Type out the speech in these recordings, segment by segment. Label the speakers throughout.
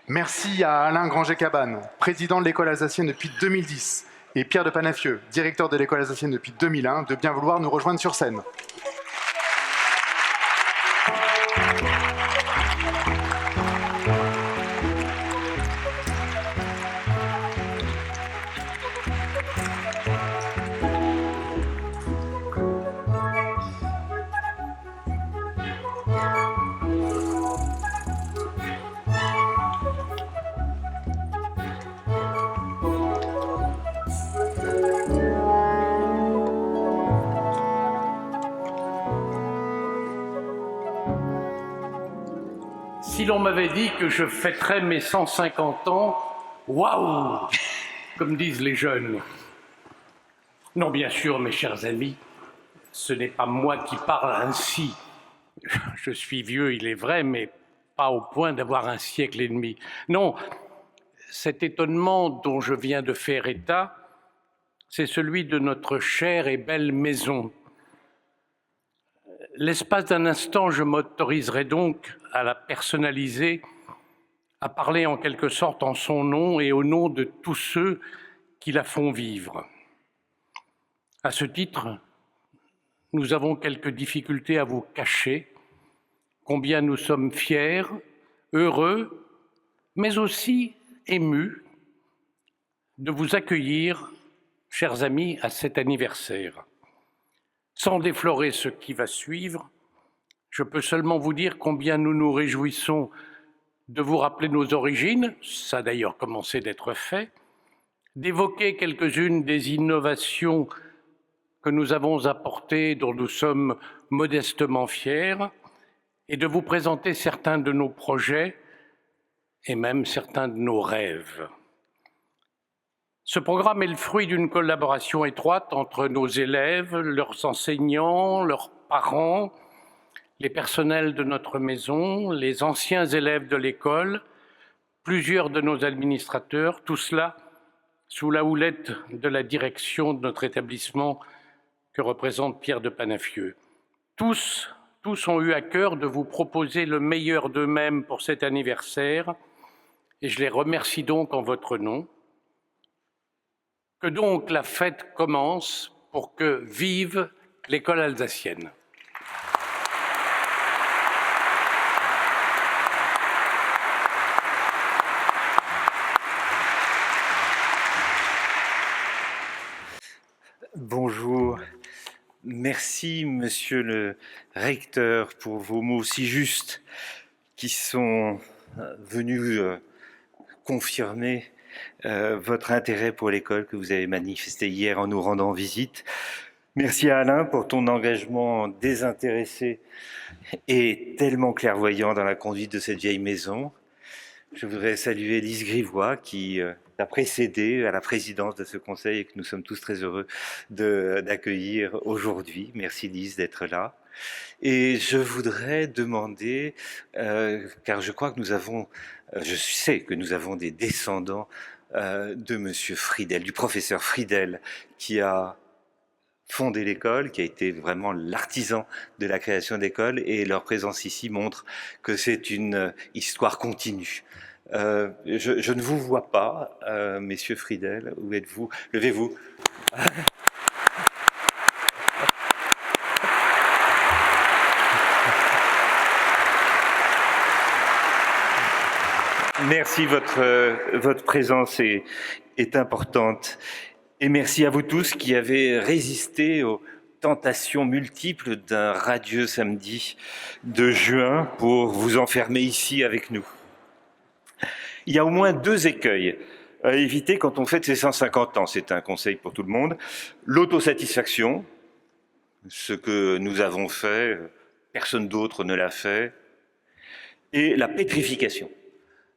Speaker 1: Merci à Alain Granger-Cabane, président de l'école alsacienne depuis 2010, et Pierre de Panafieux, directeur de l'école alsacienne depuis 2001, de bien vouloir nous rejoindre sur scène.
Speaker 2: Si l'on m'avait dit que je fêterais mes 150 ans, waouh, comme disent les jeunes. Non, bien sûr, mes chers amis, ce n'est pas moi qui parle ainsi. Je suis vieux, il est vrai, mais pas au point d'avoir un siècle et demi. Non, cet étonnement dont je viens de faire état, c'est celui de notre chère et belle maison. L'espace d'un instant, je m'autoriserai donc à la personnaliser, à parler en quelque sorte en son nom et au nom de tous ceux qui la font vivre. À ce titre, nous avons quelques difficultés à vous cacher, combien nous sommes fiers, heureux, mais aussi émus de vous accueillir, chers amis, à cet anniversaire. Sans déflorer ce qui va suivre, je peux seulement vous dire combien nous nous réjouissons de vous rappeler nos origines, ça a d'ailleurs commencé d'être fait, d'évoquer quelques-unes des innovations que nous avons apportées, dont nous sommes modestement fiers, et de vous présenter certains de nos projets et même certains de nos rêves. Ce programme est le fruit d'une collaboration étroite entre nos élèves, leurs enseignants, leurs parents, les personnels de notre maison, les anciens élèves de l'école, plusieurs de nos administrateurs, tout cela sous la houlette de la direction de notre établissement que représente Pierre de Panafieux. Tous ont eu à cœur de vous proposer le meilleur d'eux-mêmes pour cet anniversaire et je les remercie donc en votre nom. Que donc la fête commence pour que vive l'école alsacienne.
Speaker 3: Bonjour. Merci, monsieur le recteur, pour vos mots si justes qui sont venus confirmer votre intérêt pour l'école que vous avez manifesté hier en nous rendant visite. Merci à Alain pour ton engagement désintéressé et tellement clairvoyant dans la conduite de cette vieille maison. Je voudrais saluer Lise Grivois qui t'a précédé à la présidence de ce conseil et que nous sommes tous très heureux d'accueillir aujourd'hui. Merci Lise d'être là. Et je voudrais demander, car je crois que je sais que nous avons des descendants de Monsieur Friedel, du professeur Friedel, qui a fondé l'école, qui a été vraiment l'artisan de la création d'école, et leur présence ici montre que c'est une histoire continue. Je ne vous vois pas, messieurs Friedel, où êtes-vous? Levez-vous. Merci, votre présence est importante. Et merci à vous tous qui avez résisté aux tentations multiples d'un radieux samedi de juin pour vous enfermer ici avec nous. Il y a au moins 2 écueils à éviter quand on fête ses 150 ans. C'est un conseil pour tout le monde. L'autosatisfaction, ce que nous avons fait, personne d'autre ne l'a fait. Et la pétrification.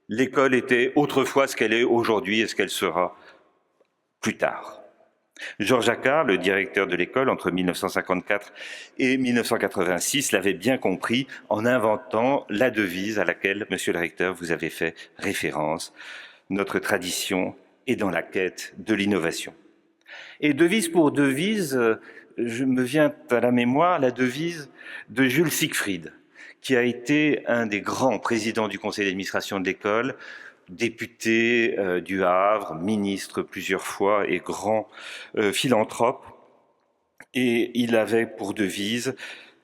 Speaker 3: L'école était autrefois ce qu'elle est aujourd'hui et ce qu'elle sera plus tard. Georges Accard, le directeur de l'école entre 1954 et 1986, l'avait bien compris en inventant la devise à laquelle, monsieur le recteur, vous avez fait référence. Notre tradition est dans la quête de l'innovation. Et devise pour devise, je me vient à la mémoire la devise de Jules Siegfried, qui a été un des grands présidents du conseil d'administration de l'école, député du Havre, ministre plusieurs fois et grand philanthrope. Et il avait pour devise,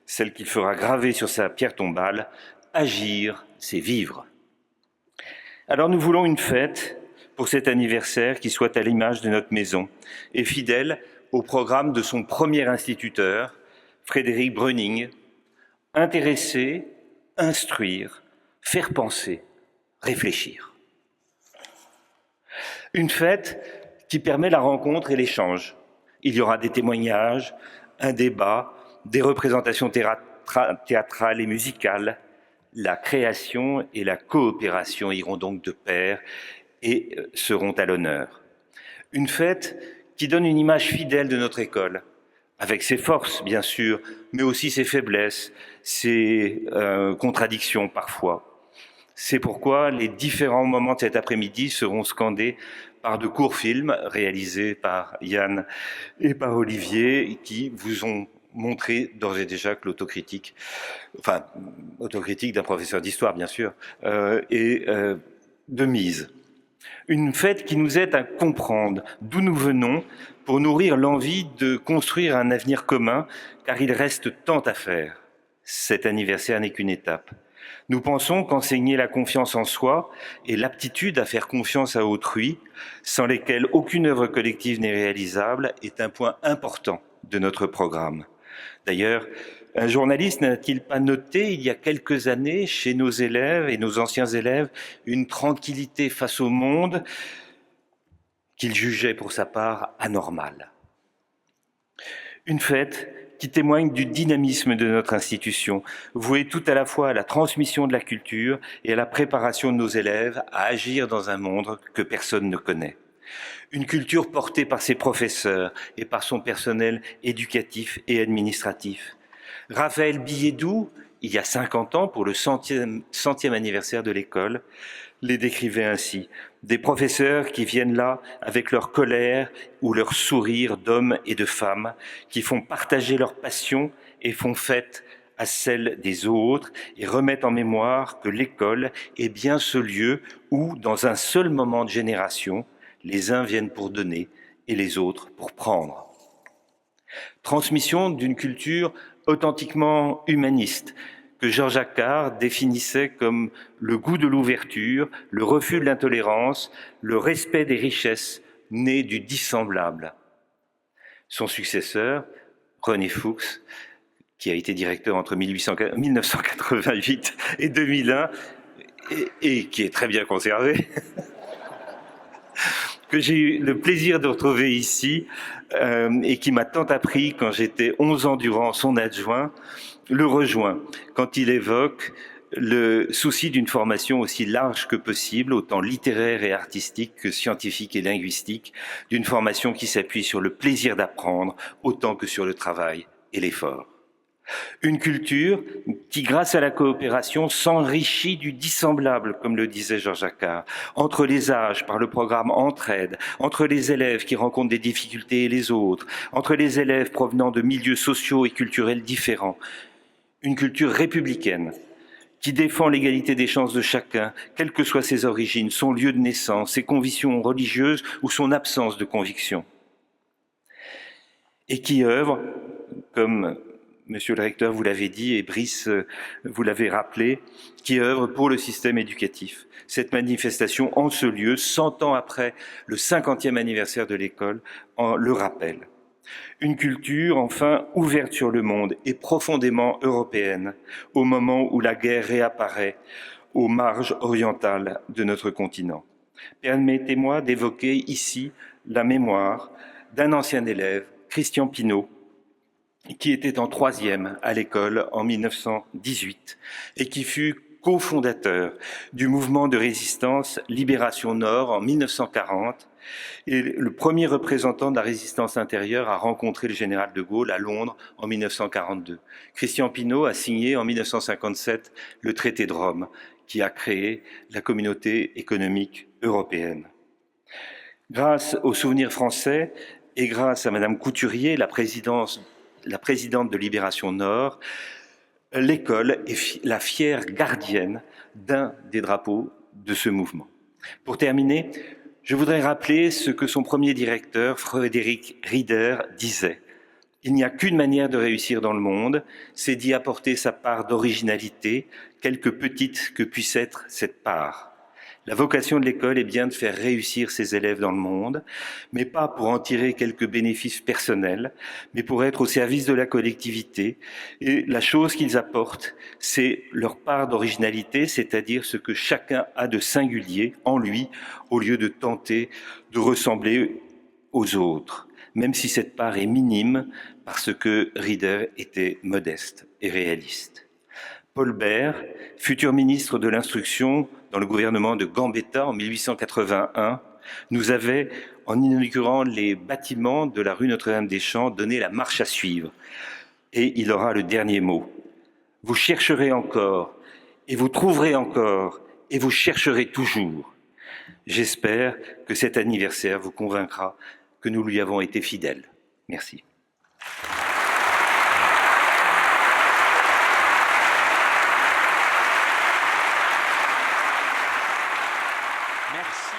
Speaker 3: celle qu'il fera graver sur sa pierre tombale, « Agir, c'est vivre ». Alors nous voulons une fête pour cet anniversaire qui soit à l'image de notre maison et fidèle au programme de son premier instituteur, Frédéric Breuning, intéresser, instruire, faire penser, réfléchir. Une fête qui permet la rencontre et l'échange. Il y aura des témoignages, un débat, des représentations théâtrales et musicales. La création et la coopération iront donc de pair et seront à l'honneur. Une fête qui donne une image fidèle de notre école, avec ses forces, bien sûr, mais aussi ses faiblesses, ses contradictions parfois. C'est pourquoi les différents moments de cet après-midi seront scandés par de courts films réalisés par Yann et par Olivier qui vous ont montré d'ores et déjà que autocritique d'un professeur d'histoire bien sûr, est de mise. Une fête qui nous aide à comprendre d'où nous venons pour nourrir l'envie de construire un avenir commun, car il reste tant à faire. Cet anniversaire n'est qu'une étape. Nous pensons qu'enseigner la confiance en soi et l'aptitude à faire confiance à autrui, sans lesquels aucune œuvre collective n'est réalisable, est un point important de notre programme. D'ailleurs, un journaliste n'a-t-il pas noté il y a quelques années chez nos élèves et nos anciens élèves une tranquillité face au monde qu'il jugeait pour sa part anormale. Une fête qui témoigne du dynamisme de notre institution, vouée tout à la fois à la transmission de la culture et à la préparation de nos élèves à agir dans un monde que personne ne connaît. Une culture portée par ses professeurs et par son personnel éducatif et administratif. Raphaël Billedou, il y a 50 ans, pour le 100e anniversaire de l'école, les décrivait ainsi. Des professeurs qui viennent là avec leur colère ou leur sourire d'hommes et de femmes, qui font partager leur passion et font fête à celle des autres et remettent en mémoire que l'école est bien ce lieu où, dans un seul moment de génération, les uns viennent pour donner et les autres pour prendre. Transmission d'une culture authentiquement humaniste, que Jean-Jacques Carr définissait comme le goût de l'ouverture, le refus de l'intolérance, le respect des richesses nées du dissemblable. Son successeur, René Fuchs, qui a été directeur entre 1988 et 2001, et qui est très bien conservé, que j'ai eu le plaisir de retrouver ici et qui m'a tant appris quand j'étais 11 ans durant son adjoint, le rejoint quand il évoque le souci d'une formation aussi large que possible, autant littéraire et artistique que scientifique et linguistique, d'une formation qui s'appuie sur le plaisir d'apprendre autant que sur le travail et l'effort. Une culture qui, grâce à la coopération, s'enrichit du dissemblable, comme le disait Jean-Jacques Carr, entre les âges par le programme Entraide, entre les élèves qui rencontrent des difficultés et les autres, entre les élèves provenant de milieux sociaux et culturels différents. Une culture républicaine qui défend l'égalité des chances de chacun, quelles que soient ses origines, son lieu de naissance, ses convictions religieuses ou son absence de conviction. Et qui œuvre, comme Monsieur le recteur, vous l'avez dit, et Brice, vous l'avez rappelé, qui œuvre pour le système éducatif. Cette manifestation, en ce lieu, 100 ans après le 50e anniversaire de l'école, le rappelle. Une culture, enfin, ouverte sur le monde et profondément européenne, au moment où la guerre réapparaît aux marges orientales de notre continent. Permettez-moi d'évoquer ici la mémoire d'un ancien élève, Christian Pinault, qui était en 3e à l'école en 1918 et qui fut cofondateur du mouvement de résistance Libération Nord en 1940 et le premier représentant de la résistance intérieure à rencontrer le général de Gaulle à Londres en 1942. Christian Pinault a signé en 1957 le traité de Rome qui a créé la communauté économique européenne. Grâce aux souvenirs français et grâce à Madame Couturier, la présidente de Libération Nord, l'école est la fière gardienne d'un des drapeaux de ce mouvement. Pour terminer, je voudrais rappeler ce que son premier directeur, Frédéric Rieder, disait. Il n'y a qu'une manière de réussir dans le monde, c'est d'y apporter sa part d'originalité, quelque petite que puisse être cette part. La vocation de l'école est bien de faire réussir ses élèves dans le monde, mais pas pour en tirer quelques bénéfices personnels, mais pour être au service de la collectivité. Et la chose qu'ils apportent, c'est leur part d'originalité, c'est-à-dire ce que chacun a de singulier en lui, au lieu de tenter de ressembler aux autres, même si cette part est minime, parce que Rieder était modeste et réaliste. Paul Bert, futur ministre de l'Instruction dans le gouvernement de Gambetta en 1881, nous avait, en inaugurant les bâtiments de la rue Notre-Dame-des-Champs, donné la marche à suivre. Et il aura le dernier mot. Vous chercherez encore, et vous trouverez encore, et vous chercherez toujours. J'espère que cet anniversaire vous convaincra que nous lui avons été fidèles. Merci.
Speaker 4: Merci.